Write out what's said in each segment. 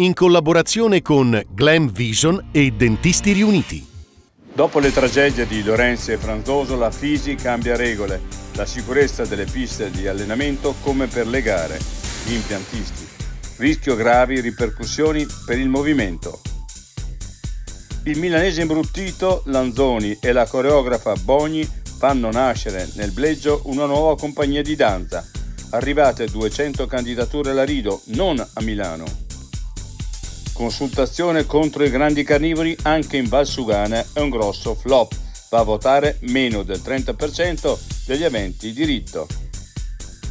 in collaborazione con Glam Vision e Dentisti Riuniti. Dopo le tragedie di Lorenzo e Franzoso, la FISI cambia regole. La sicurezza delle piste di allenamento come per le gare. Gli impiantisti. Rischio gravi ripercussioni per il movimento. Il milanese imbruttito Lanzoni e la coreografa Bogni fanno nascere nel Bleggio una nuova compagnia di danza. Arrivate 200 candidature alla Rido, non a Milano. Consultazione contro i grandi carnivori anche in Valsugana è un grosso flop. Va a votare meno del 30% degli aventi diritto.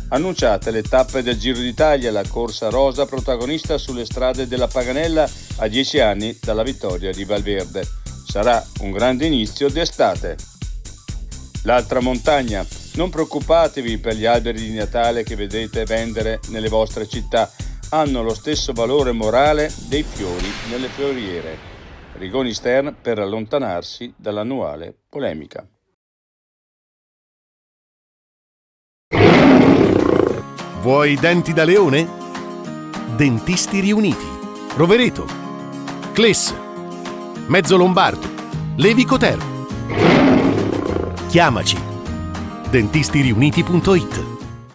Annunciate le tappe del Giro d'Italia, la corsa rosa protagonista sulle strade della Paganella a 10 anni dalla vittoria di Valverde. Sarà un grande inizio d'estate. L'altra montagna. Non preoccupatevi per gli alberi di Natale che vedete vendere nelle vostre città. Hanno lo stesso valore morale dei fiori nelle fioriere. Rigoni Stern per allontanarsi dall'annuale polemica. Vuoi denti da leone? Dentisti Riuniti, Rovereto, Cles, Mezzo Lombardo, Levico Terme. Chiamaci. dentistiriuniti.it